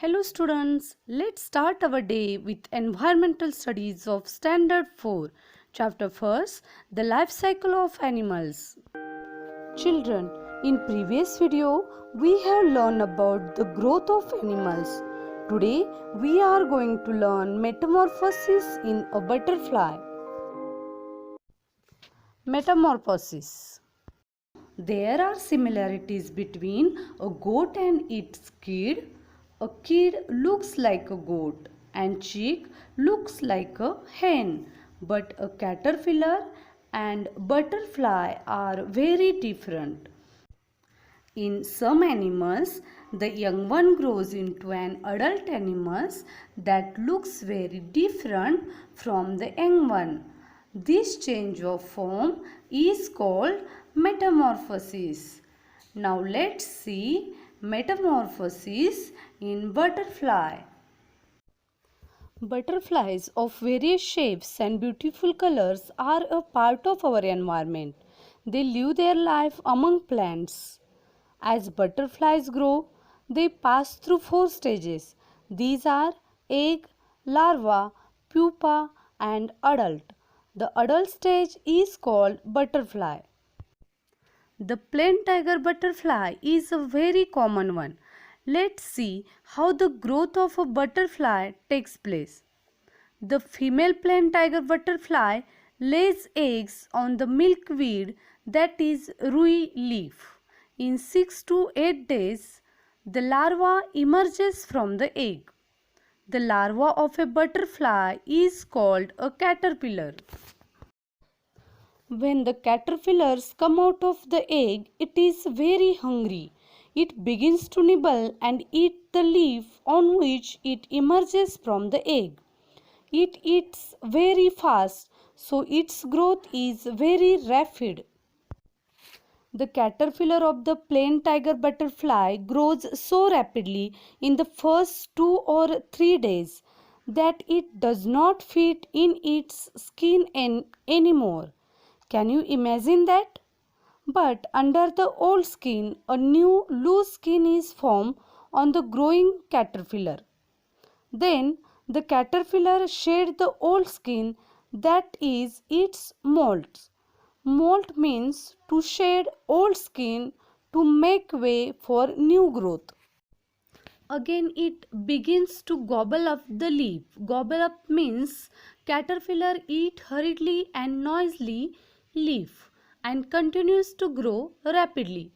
Hello students, let's start our day with environmental studies of standard 4, chapter 1st, the life cycle of animals. Children, in previous video we have learned about the growth of animals. Today we are going to learn metamorphosis in a butterfly. Metamorphosis. There are similarities between a goat and its kid. A kid looks like a goat and chick looks like a hen, but a caterpillar and butterfly are very different. In some animals, the young one grows into an adult animal that looks very different from the young one. This change of form is called metamorphosis. Now let's see metamorphosis in butterfly. Butterflies of various shapes and beautiful colors are a part of our environment. They live their life among plants. As butterflies grow, they pass through 4 stages. These are egg, larva, pupa and adult. The adult stage is called butterfly. The plain tiger butterfly is a very common one. Let's see how the growth of a butterfly takes place. The female plain tiger butterfly lays eggs on the milkweed, that is rui leaf. In 6 to 8 days, the larva emerges from the egg. The larva of a butterfly is called a caterpillar. When the caterpillars come out of the egg, it is very hungry. It begins to nibble and eat the leaf on which it emerges from the egg. It eats very fast, so its growth is very rapid. The caterpillar of the plain tiger butterfly grows so rapidly in the first 2 or 3 days that it does not fit in its skin anymore. Can you imagine that? But under the old skin, a new loose skin is formed on the growing caterpillar. Then the caterpillar sheds the old skin, that is its molt. Molt means to shed old skin to make way for new growth. Again it begins to gobble up the leaf. Gobble up means caterpillar eat hurriedly and noisily leaf and continues to grow rapidly.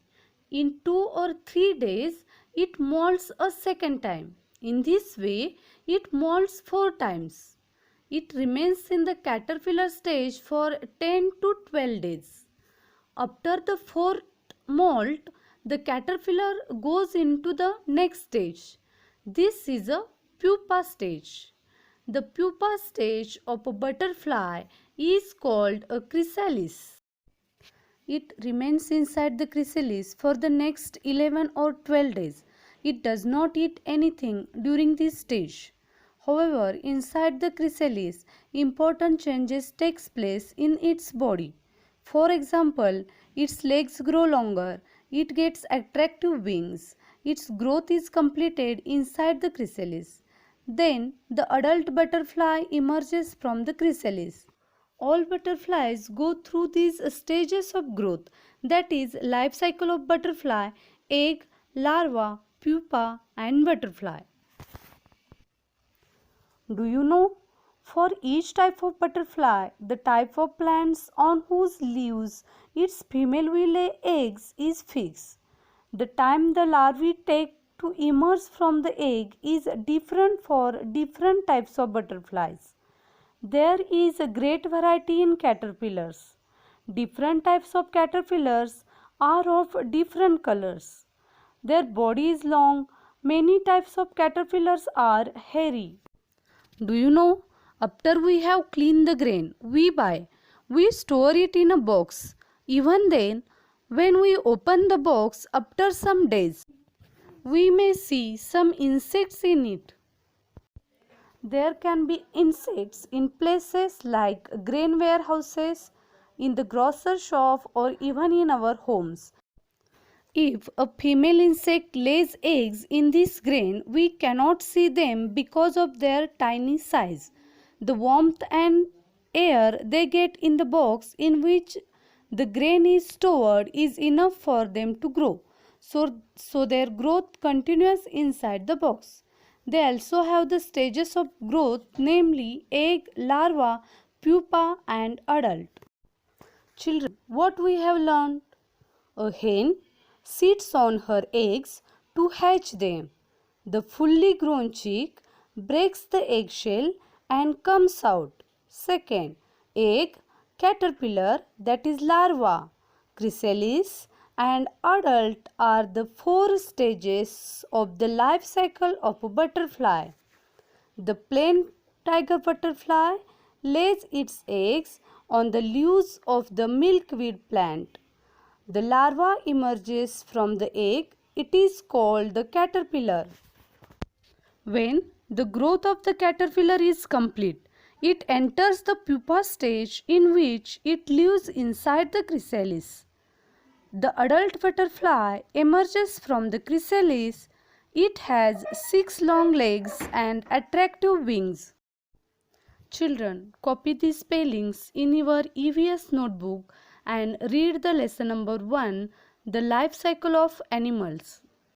In 2 or 3 days it molts a second time. In this way it molts 4 times. It remains in the caterpillar stage for 10 to 12 days. After the fourth molt, the caterpillar goes into the next stage. This is a pupa stage. The pupa stage of a butterfly is called a chrysalis. It remains inside the chrysalis for the next 11 or 12 days. It does not eat anything during this stage. However, inside the chrysalis, important changes takes place in its body. For example, its legs grow longer, it gets attractive wings, its growth is completed inside the chrysalis. Then the adult butterfly emerges from the chrysalis. All butterflies go through these stages of growth, that is life cycle of butterfly, egg, larva, pupa and butterfly. Do you know? For each type of butterfly, the type of plants on whose leaves its female will lay eggs is fixed. The time the larvae take to emerge from the egg is different for different types of butterflies. There is a great variety in caterpillars. Different types of caterpillars are of different colors. Their body is long. Many types of caterpillars are hairy. Do you know? After we have cleaned the grain we buy, we store it in a box. Even then, when we open the box after some days, we may see some insects in it. There can be insects in places like grain warehouses, in the grocer shop or even in our homes. If a female insect lays eggs in this grain, we cannot see them because of their tiny size. The warmth and air they get in the box in which the grain is stored is enough for them to grow. So their growth continues inside the box. They also have the stages of growth, namely egg, larva, pupa, and adult. Children, what we have learned? A hen sits on her eggs to hatch them. The fully grown chick breaks the eggshell and comes out. Second, egg, caterpillar, that is larva, chrysalis, and adult are the four stages of the life cycle of a butterfly. The plain tiger butterfly lays its eggs on the leaves of the milkweed plant. The larva emerges from the egg. It is called the caterpillar. When the growth of the caterpillar is complete, it enters the pupa stage in which it lives inside the chrysalis. The adult butterfly emerges from the chrysalis. It has 6 long legs and attractive wings. Children, copy these spellings in your EVS notebook and read the lesson number 1, The Life Cycle of Animals.